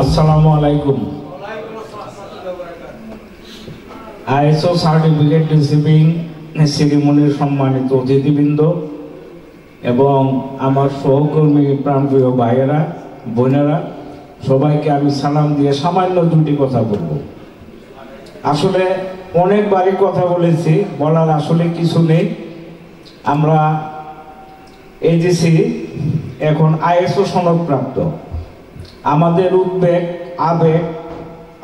আসসালামু আলাইকুম। ISO certificate receiving সেরিমনির সম্মানিত অতিথিবৃন্দ এবং আমার সহকর্মী প্রাণপ্রিয় ভাইয়েরা বোনেরা, সবাইকে আমি সালাম দিয়ে সামান্য দুটি কথা বলবো। আসলে অনেকবারই কথা বলেছি, বলার আসলে কিছু নেই। আমরা এজিসি এখন আইএসও সনদপ্রাপ্ত। আমাদের উদ্বেগ আবেগ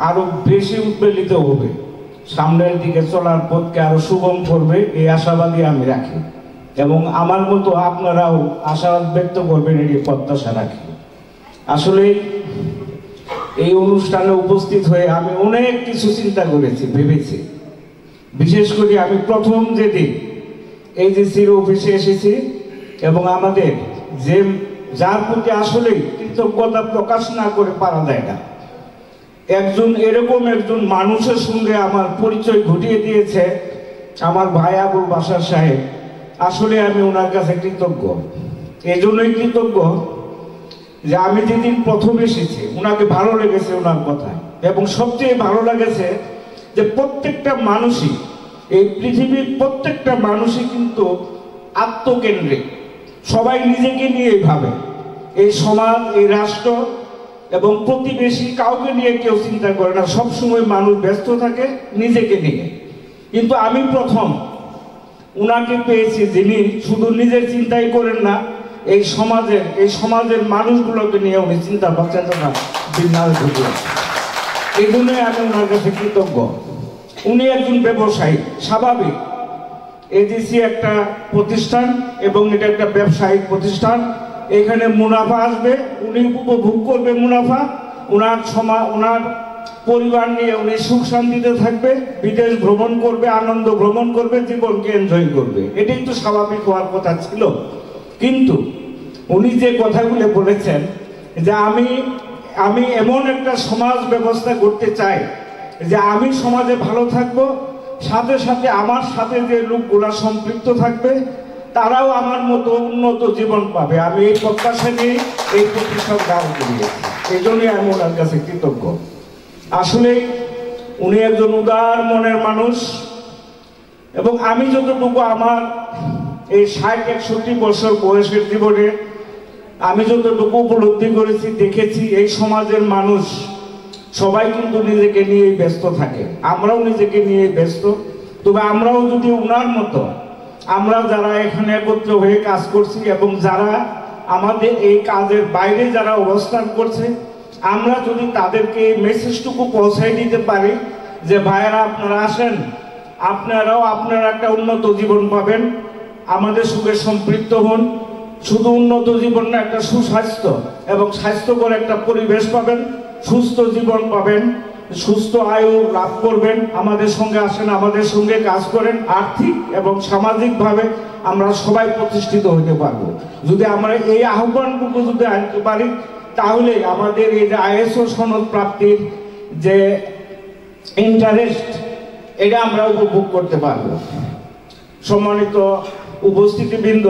আরো বেশি উদ্বেলিত হবে, সামনের দিকে চলার পথকে আরো সুগম করবে, এই আশাবাদী আমি রাখি এবং আমার মতো আপনারাও আশাবাদ ব্যক্ত করবেন এই প্রত্যাশা রাখি। আসলে এই অনুষ্ঠানে উপস্থিত হয়ে আমি অনেক কিছু চিন্তা করেছি, ভেবেছি। বিশেষ করে আমি প্রথম যেদিন এজিসির অফিসে এসেছি এবং আমাদের যার প্রতি আসলে কৃতজ্ঞতা প্রকাশ না করে পারা যায় না, এরকম একজন মানুষের সঙ্গে আমার পরিচয় ঘটিয়ে দিয়েছে আমার ভাই আবুল বাশার সাহেব। আসলে আমি ওনার কাছে কৃতজ্ঞ। এই জন্যই কৃতজ্ঞ যে আমি যেদিন প্রথম এসেছি ওনাকে ভালো লেগেছে ওনার কথা, এবং সবচেয়ে ভালো লেগেছে যে প্রত্যেকটা মানুষই, এই পৃথিবীর প্রত্যেকটা মানুষই কিন্তু আত্মকেন্দ্রিক, সবাই নিজেকে নিয়েই ভাবে। এই সমাজ, এই রাষ্ট্র এবং প্রতিবেশী কাউকে নিয়ে কেউ চিন্তা করে না, সবসময় মানুষ ব্যস্ত থাকে নিজেকে নিয়ে। কিন্তু আমি প্রথম উনাকে পেয়েছি যিনি শুধু নিজের চিন্তাই করেন না, এই সমাজের মানুষগুলোকে নিয়ে উনি চিন্তা চেতনা বিন্যাস ঘটিয়েছেন। এই জন্যই আমি ওনার কাছে কৃতজ্ঞ। উনি একজন ব্যবসায়ী, স্বাভাবিক। এজিসি একটা প্রতিষ্ঠান এবং এটা একটা ব্যবসায়িক প্রতিষ্ঠান। এখানে মুনাফা আসবে, উনি উপভোগ করবে মুনাফা, ওনার পরিবার নিয়ে উনি সুখ শান্তিতে থাকবে, বিদেশ ভ্রমণ করবে, আনন্দ ভ্রমণ করবে, জীবনকে এনজয় করবে। এটাই তো স্বাভাবিক হওয়ার কথা ছিল। কিন্তু উনি যে কথাগুলো বলেছেন যে আমি এমন একটা সমাজ ব্যবস্থা করতে চাই যে আমি সমাজে ভালো থাকবো, সাথে সাথে আমার সাথে যে লোকগুলা সম্পৃক্ত থাকবে তারাও আমার মতো উন্নত জীবন পাবে। আমি এই প্রত্যাশা নিয়ে এই প্রতিষ্ঠান দাঁড় করিয়েছি। এই জন্যই আমি ওনার কাছে কৃতজ্ঞ। আসলে উনি একজন উদার মনের মানুষ এবং আমি যতটুকু আমার এই 60-61 বছর বয়সের জীবনে আমি যতটুকু উপলব্ধি করেছি, দেখেছি, এই সমাজের মানুষ সবাই কিন্তু নিজেকে নিয়ে ব্যস্ত থাকে। আমরাও নিজেকে নিয়ে ব্যস্ত। তবে আমরাও যদি উনার মতো, আমরা যারা এখানে একত্র হয়ে কাজ করছি এবং যারা আমাদের এই কাজের বাইরে যারা অবস্থান করছে, আমরা যদি তাদেরকে এই মেসেজটুকু পৌঁছাই দিতে পারি যে ভাইয়েরা আপনারা আসেন, আপনারা একটা উন্নত জীবন পাবেন, আমাদের সঙ্গে সম্পৃক্ত হন। শুধু উন্নত জীবন না, একটা সুস্বাস্থ্য এবং স্বাস্থ্যকর একটা পরিবেশ পাবেন, সুস্থ জীবন পাবেন, সুস্থ আয়ু লাভ করবেন। আমাদের সঙ্গে আসেন, আমাদের সঙ্গে কাজ করেন। আর্থিক এবং সামাজিকভাবে আমরা সবাই প্রতিষ্ঠিত হতে পারবো। যদি আমরা এই আহ্বানটুকু যদি আনতে পারি, তাহলে আমাদের এই যে আইএসও সনদ প্রাপ্তির যে ইন্টারেস্ট, এটা আমরা উপভোগ করতে পারবো। সম্মানিত উপস্থিতিবৃন্দ,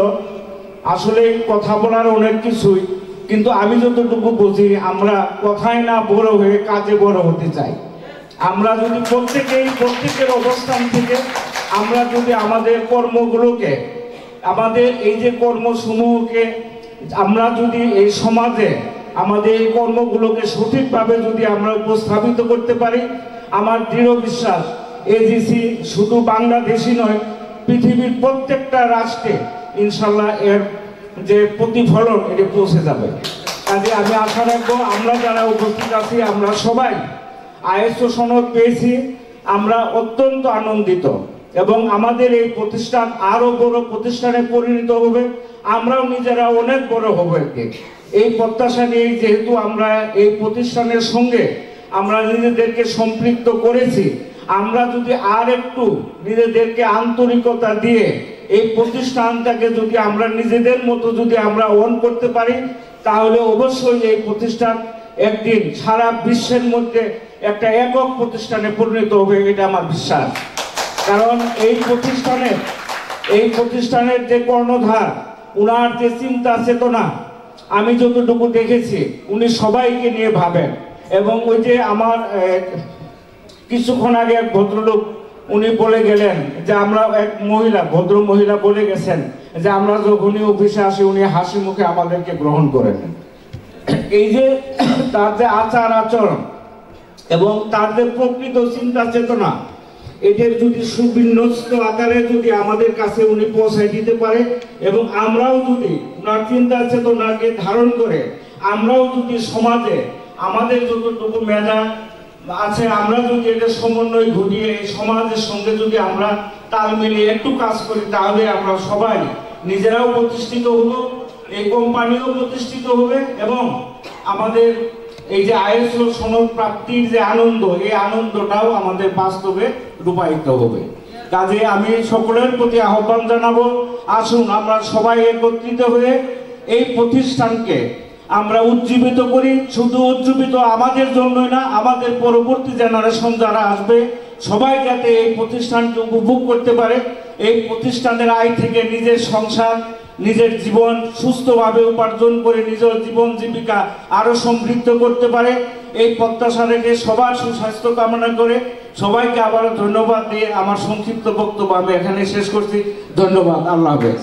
আসলে কথা বলার অনেক কিছুই, কিন্তু আমি যতটুকু বুঝি আমরা কথায় না বড় হয়ে কাজে বড় হতে চাই। আমরা যদি প্রত্যেকের অবস্থান থেকে আমরা যদি আমাদের কর্মগুলোকে, আমাদের এই যে কর্মসমূহকে আমরা যদি এই সমাজে আমাদের এই কর্মগুলোকে সঠিকভাবে যদি আমরা উপস্থাপিত করতে পারি, আমার দৃঢ় বিশ্বাস এজিসি শুধু বাংলাদেশই নয়, পৃথিবীর প্রত্যেকটা রাষ্ট্রে ইনশাল্লাহ এর যে প্রতিফলন এটা পৌঁছে যাবে। কাজে আমি আশা রাখবো আমরা যারা উপস্থিত আছি আমরা সবাই আইএসও সনদ পেয়েছি, আমরা অত্যন্ত আনন্দিত এবং আমাদের এই প্রতিষ্ঠান আরো বড় প্রতিষ্ঠানে পরিণত হবে, আমরাও নিজেরা অনেক বড় হবো একদিন। এই প্রত্যাশা নিয়ে যেহেতু আমরা এই প্রতিষ্ঠানের সঙ্গে আমরা নিজেদেরকে সম্পৃক্ত করেছি, আমরা যদি আর একটু নিজেদেরকে আন্তরিকতা দিয়ে এই প্রতিষ্ঠানটাকে যদি আমরা নিজেদের মতো যদি আমরা অন করতে পারি, তাহলে অবশ্যই এই প্রতিষ্ঠান একদিন সারা বিশ্বের মধ্যে একটা একক প্রতিষ্ঠানে পরিণত হবে, এটা আমার বিশ্বাস। কারণ এই প্রতিষ্ঠানের যে কর্ণধার, উনার যে চিন্তা চেতনা, আমি যতটুকু দেখেছি উনি সবাইকে নিয়ে ভাবেন এবং ওই যে আমার কিছুক্ষণ আগে এক ভদ্রলোক উনি বলে গেলেন যে আমরা এক মহিলা ভদ্র মহিলা বলে গেছেন যে আমরা যখনই অফিসে আসি উনি হাসি মুখে আমাদেরকে গ্রহণ করে নেন। এই যে তার যে আচার আচরণ এবং তার যে প্রকৃত চিন্তা চেতনা, এদের যদি সুবিন্যস্ত আকারে যদি আমাদের কাছে উনি পৌঁছায় দিতে পারে এবং আমরাও যদি ওনার চিন্তা চেতনাকে ধারণ করে আমরাও যদি সমাজে আমাদের যতটুকু মেধা আছে আমরা যদি এটা সমন্বয় ঘটিয়ে এই সমাজের সঙ্গে যদি আমরা তাল মিলিয়ে একটু কাজ করি, তাহলে আমরা সবাই নিজেরাও প্রতিষ্ঠিত হব, এই কোম্পানিও প্রতিষ্ঠিত হবে এবং আমাদের এই যে আইএসও সনদ প্রাপ্তির যে আনন্দ, এই আনন্দটাও আমাদের বাস্তবে রূপায়িত হবে। কাজে আমি সকলের প্রতি আহ্বান জানাবো, আসুন আমরা সবাই একত্রিত হয়ে এই প্রতিষ্ঠানকে আমরা উজ্জীবিত করি। শুধু উজ্জীবিত আমাদের জন্যই না, আমাদের পরবর্তী জেনারেশন যারা আসবে সবাই যাতে এই প্রতিষ্ঠানকে উপভোগ করতে পারে, এই প্রতিষ্ঠানের আয় থেকে নিজের সংসার নিজের জীবন সুস্থভাবে উপার্জন করে নিজের জীবন জীবিকা আরো সমৃদ্ধ করতে পারে, এই প্রত্যাশা রেখে সবার সুস্বাস্থ্য কামনা করে সবাইকে আবারও ধন্যবাদ দিয়ে আমার সংক্ষিপ্ত বক্তব্য আমি এখানে শেষ করছি। ধন্যবাদ। আল্লাহ হাফেজ।